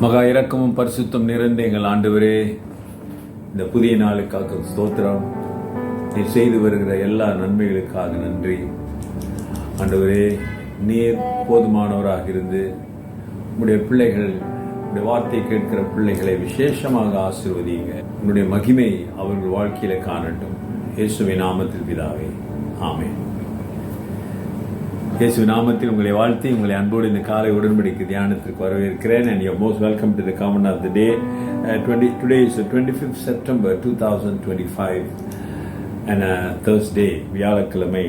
மகா இரக்கமும் பரிசுத்தம் நிறைந்த எங்கள் ஆண்டவரே, இந்த புதிய நாளுக்காக ஸ்தோத்திரம். நீர் செய்து வருகிற எல்லா நன்மைகளுக்காக நன்றி ஆண்டவரே. நீர் போதுமானவராக இருந்து உங்களுடைய பிள்ளைகள், உங்களுடைய வார்த்தை கேட்கிற பிள்ளைகளை விசேஷமாக ஆசீர்வதிங்க. உங்களுடைய மகிமை அவர்கள் வாழ்க்கையில காணட்டும். இயேசுவின் நாமத்தில் பிதாவே, ஆமென். இயேசுவின் நாமத்தில் உங்களை வாழ்த்தி உங்களை அன்போடு இந்த காலை உடன்படிக்கை தியானத்திற்கு வரவேற்கிறேன். And you're most welcome to the comment of the day. Today is the 25th September 2025 and Thursday, வியாழக்கிழமை.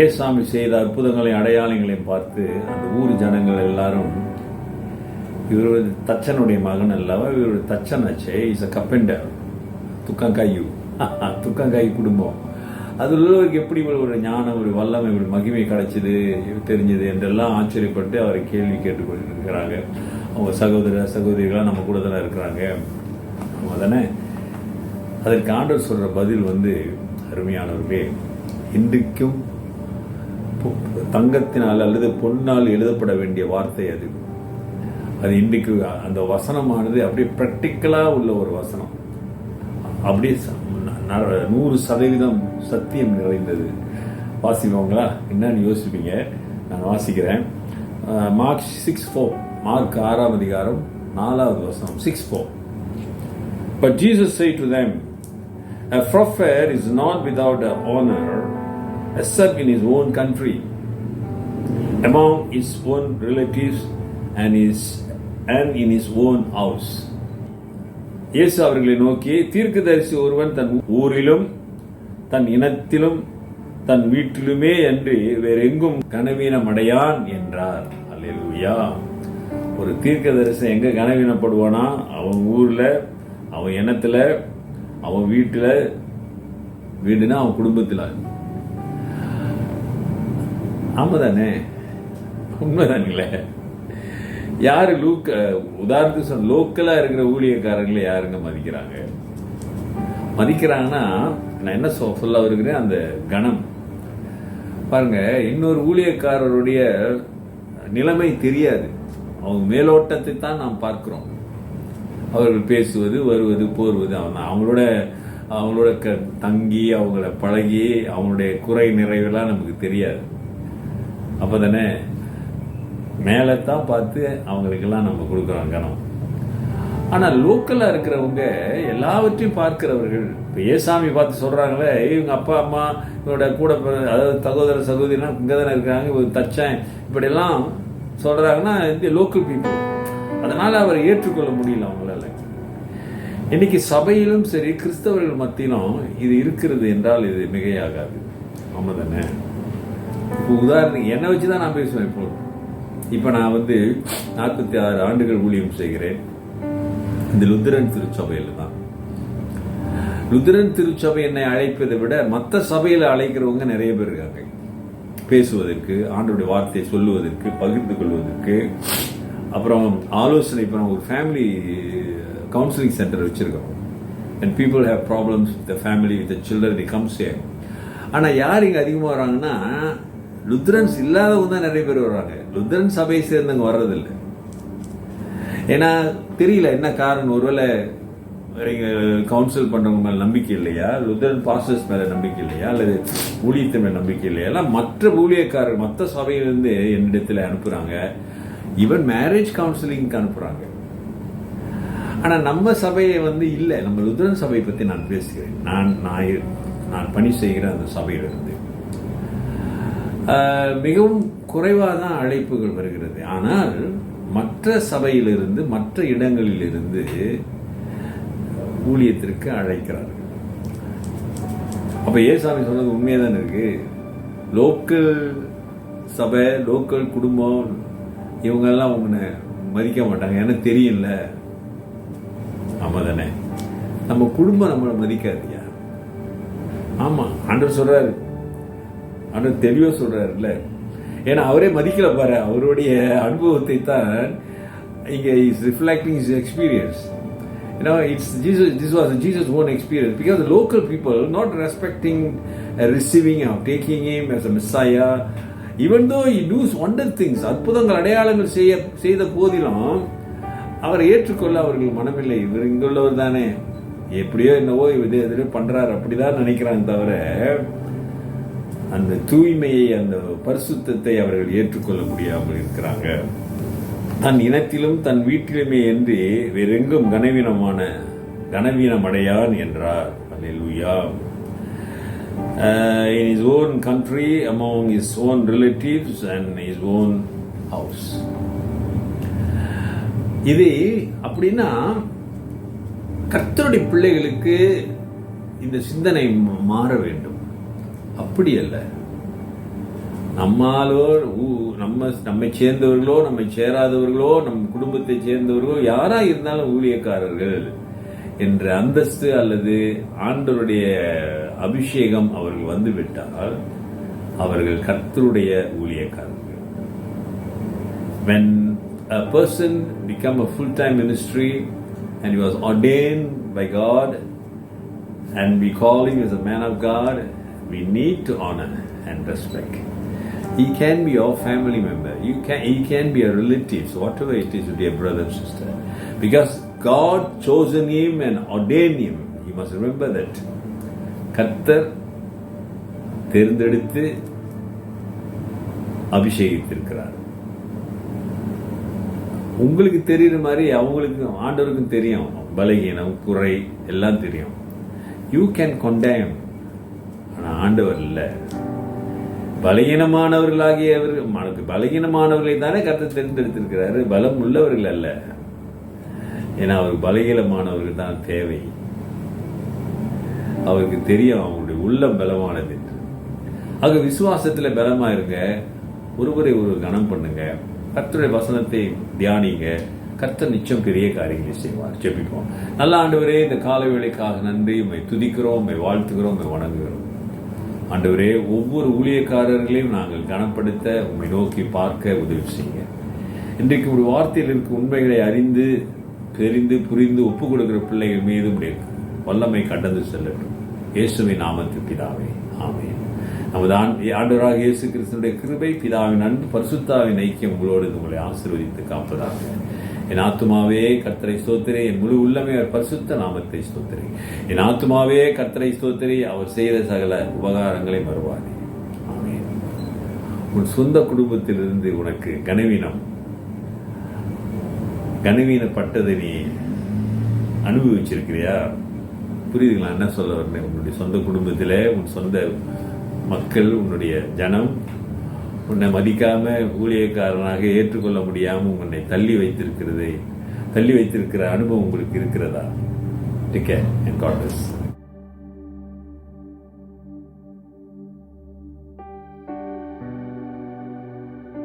ஏசாமி செய்த அற்புதங்களையும் அடையாளங்களையும் பார்த்து அந்த ஊர் ஜனங்கள் எல்லாரும், இவருடைய தச்சனுடைய மகன் அல்லவா, இவருடைய தச்சன் ஆச்சே, இஸ் அ கப்பெண்டர், துக்கங்காய் குடும்பம், அதுள்ளவருக்கு எப்படி ஒரு ஞானம், ஒரு வல்லமை, ஒரு மகிமை கிடைச்சது தெரிஞ்சது என்றெல்லாம் ஆச்சரியப்பட்டு அவரை கேள்வி கேட்டுக்கொண்டிருக்கிறாங்க. அவங்க சகோதரிகளாக நம்ம கூட தானே இருக்கிறாங்க, அவங்க தானே. அதற்கு ஆண்டவர் சொல்ற பதில் அருமையானவர்களே, இன்றைக்கும் தங்கத்தினால் அல்லது பொன்னால் எழுதப்பட வேண்டிய வார்த்தை அது இன்றைக்கு அந்த வசனமானது அப்படியே ப்ராக்டிக்கலா உள்ள ஒரு வசனம், அப்படியே 100% சத்தியம் நிறைந்தது. வாசிப்பவங்களா என்னன்னு யோசிப்பீங்க, நான் வாசிக்கிறேன். மார்க் 6:4, மார்க் 6ஆம் அதிகாரம் 4வது வசனம், 6:4. But Jesus said to them, a prophet is not without honor except in his own country, among his own relatives and in his own house. இயேசு அவர்களை நோக்கி, தீர்க்கதரிசி ஒருவன் தன் ஊரிலும் தன் இனத்திலும் தன் வீட்டிலுமே என்று வேறெங்கும் கனவீனம் அடையான் என்றார். அல்லேலூயா. ஒரு தீர்க்கதரிசி எங்க கனவீனப்படுவானா? அவன் ஊர்ல, அவன் இனத்துல, அவன் வீட்டுல, வீடுனா அவன் குடும்பத்தில். ஆமாதானே, உண்மைதானுங்களே. யாரு உதாரணத்துக்கு லோக்கலா இருக்கிற ஊழியக்காரர்களை யாருங்க மதிக்கிறாங்கன்னா, நான் என்ன சொல்ல வருகிறேன், அந்த கணம் பாருங்க. இன்னொரு ஊழியக்காரருடைய நிலைமை தெரியாது, அவங்க மேலோட்டத்தை தான் நாம் பார்க்கிறோம். அவர்கள் பேசுவது, வருவது, போர்வது, அவங்களோட தங்கி, அவங்கள பழகி, அவங்களுடைய குறை நிறைவெல்லாம் நமக்கு தெரியாது. அப்பதானே மேலத்தான் பார்த்து அவங்களுக்கெல்லாம் நம்ம கொடுக்குறோம் கனம். ஆனால் லோக்கலாக இருக்கிறவங்க எல்லாவற்றையும் பார்க்கிறவர்கள். இப்போ ஏசாமி பார்த்து சொல்கிறாங்களே, இவங்க அப்பா அம்மா, இவங்களோட கூட, அதாவது சகோதரிலாம் இங்கே தானே இருக்கிறாங்க, இவங்க தச்சேன், இப்படியெல்லாம் சொல்கிறாங்கன்னா இந்த லோக்கல் பீப்புள். அதனால் அவரை ஏற்றுக்கொள்ள முடியல அவங்களால. இன்னைக்கு சபையிலும் சரி, கிறிஸ்தவர்கள் மத்தியிலும் இது இருக்கிறது என்றால் இது மிகையாகாது. ஆமாம் தானே. இப்போ உதாரணத்துக்கு என்னை வச்சு தான் நான் பேசுவேன். இப்போ நான் 46 ஆண்டுகள் ஊழியம் செய்கிறேன். இந்த லுத்தரன் திருச்சபையில் தான். லுத்தரன் திருச்சபை என்னை அழைப்பதை விட மற்ற சபையில் அழைக்கிறவங்க நிறைய பேர் இருக்காங்க. பேசுவதற்கு, ஆண்டவருடைய வார்த்தையை சொல்லுவதற்கு, பகிர்ந்து கொள்வதற்கு, அப்புறம் ஆலோசனை. இப்போ ஒரு ஃபேமிலி கவுன்சிலிங் சென்டர் வச்சிருக்கோம். and people have problems with the family, with the children, they come here. ஆனால் யார் இங்கே அதிகமாக வராங்கன்னா, லுத்தரன்ஸ் இல்லாதவங்க தான் நிறைய பேர் வர்றாங்க. லுத்தரன் சபையை சேர்ந்தவங்க வர்றதில்லை. ஏன்னா தெரியல என்ன காரணம். ஒருவேளை கவுன்சில் பண்றவங்க மேல நம்பிக்கை இல்லையா, லுத்தரன் பாஸ்டர்ஸ் மேல நம்பிக்கை இல்லையா, அல்லது ஊழியத்தை மேல நம்பிக்கை இல்லையா, எல்லாம் மற்ற ஊழியக்காரர் மற்ற சபையிலிருந்து என்னிடத்துல அனுப்புறாங்க. ஈவன் மேரேஜ் கவுன்சிலிங்க்கு அனுப்புறாங்க. ஆனா நம்ம சபையை இல்லை. நம்ம லுத்தரன் சபையை பத்தி நான் பேசுகிறேன். நான் பணி செய்கிற அந்த சபையிலிருந்து மிகவும் குறைவாக தான் அழைப்புகள் வருகிறது. ஆனால் மற்ற சபையிலிருந்து, மற்ற இடங்களிலிருந்து ஊழியத்திற்கு அழைக்கிறார்கள். அப்ப ஏசாமி சொன்னது உண்மையதான் இருக்கு. லோக்கல் சபை, லோக்கல் குடும்பம், இவங்கெல்லாம் உங்களை மதிக்க மாட்டாங்க, எனக்கு தெரியல. ஆமா தானே. நம்ம குடும்பம் நம்மளை மதிக்காதியா. ஆமா, ஆண்டவர் சொல்றாரு, ஆண்டவர் தெளிவா சொல்றாருல்ல. ஏன்னா அவரே மதிக்கல பாரு. அவருடைய அனுபவத்தை தான் இங்க is reflecting his experience. This was Jesus' own experience, because the local people not respecting, receiving or taking him as a Messiah, even though he does wonder things, அற்புதங்கள் அடையாளங்கள் செய்த போதிலும் அவரை ஏற்றுக்கொள்ள அவர்கள் மனமில்லை. இவர் இங்குள்ளவர் தானே, எப்படியோ என்னவோ இது எதிரோ பண்றாரு அப்படிதான் நினைக்கிறாங்க தவிர அந்த தூய்மையை, அந்த பரிசுத்தத்தை அவர்கள் ஏற்றுக்கொள்ள முடியாமல் இருக்கிறாங்க. தன் இனத்திலும் தன் வீட்டிலுமே என்று வேறெங்கும் கனவீனமடையான் என்றார். அல்லேலூயா. In his own country, among his own relatives and his own house. இது அப்படின்னா கர்த்தருடைய பிள்ளைகளுக்கு இந்த சிந்தனை மாற வேண்டும். அப்படி அல்ல, நம்மை சேர்ந்தவர்களோ நம்மை சேராதவர்களோ நம் குடும்பத்தை சேர்ந்தவர்களோ யாரா இருந்தாலும் ஊழியக்காரர்கள் என்ற அந்தஸ்து அல்லது ஆண்டவருடைய அபிஷேகம் அவர்கள் வந்துவிட்டால் அவர்கள் கர்த்தருடைய ஊழியக்காரர்கள். When a person become a full-time ministry and he was ordained by God and we call him as a man of God, we need to honor and respect. He can be your family member. He can be a relative, so whatever it is, dear brother and sister. Because God chosen him and ordained him. You must remember that. கர்த்தர் தேர்ந்தெடுத்து அபிஷேகித்திருக்கிறார். உங்களுக்கு தெரியுற மாதிரி அவங்களுக்கும் ஆண்டவருக்கும் தெரியும். பலகீனம், குறை எல்லாம் தெரியும். You can condemn. ஆனால் ஆண்டவர் இல்லை. பலகீனமானவர்களை தானே கர்த்தர் தேர்ந்தெடுத்திருக்கிறாரு, பலம் உள்ளவர்கள் அல்ல. ஏன்னா அவர் பலகீனமானவர்கள் தான் தேவை. அவருக்கு தெரியும் அவங்களுடைய உள்ளம் பலமானது. ஆக விசுவாசத்தில் பலமா இருங்க, ஒருவரை ஒரு கனம் பண்ணுங்க, கர்த்தருடைய வசனத்தை தியானிங்க. கர்த்தர் நிச்சயம் பெரிய காரியங்களை செய்வார். ஜெபிப்போம். நல்ல ஆண்டவரே, இந்த காலை வேளைக்காக நன்றி. உம்மை துதிக்கிறோம், உம்மை வாழ்த்துகிறோம், உம்மை வணங்குகிறோம். ஆண்டவரே, ஒவ்வொரு ஊழியக்காரர்களையும் நாங்கள் கனப்படுத்த உம்மை நோக்கி பார்க்க உதவி செய்யுங்க. இன்றைக்கு ஒரு வார்த்தையில் இருக்க உண்மைகளை அறிந்து தெரிந்து புரிந்து ஒப்புக் கொடுக்கிற பிள்ளைகள் மீது உடைய வல்லமை கடந்து செல்லட்டும். இயேசுவின் நாமத்தில் பிதாவே, ஆமென். நமது ஆண்டவராக இயேசு கிறிஸ்துவினுடைய கிருபை, பிதாவின் அன்பு, பரிசுத்தாவின் ஐக்கியம் உங்களோடு உங்களை ஆசீர்வதித்து காப்பதாக. என் ஆத்துமாவே கர்த்தரை ஸ்தோத்திரே, என் முழு உள்ளமே அவர் பரிசுத்த நாமத்தை ஸ்தோத்திரே. என் ஆத்துமாவே கர்த்தரை ஸ்தோத்திரே, அவர் செய்த சகல உபகாரங்களை மறுவாதே. ஆமென். உன் சொந்த குடும்பத்திலிருந்து உனக்கு கனவீனப்பட்டதை நீ அனுபவிச்சிருக்கிறியா? புரியுதுங்களா என்ன சொல்ல வரேன்? உன்னுடைய சொந்த குடும்பத்தில் உன் சொந்த மக்கள், உன்னுடைய ஜனம் உன்னை மதிக்காம ஊழியக்காரனாக ஏற்றுக்கொள்ள முடியாமல் உன்னை தள்ளி வைத்திருக்கிற அனுபவம் உங்களுக்கு இருக்கிறதா? Take care and God bless.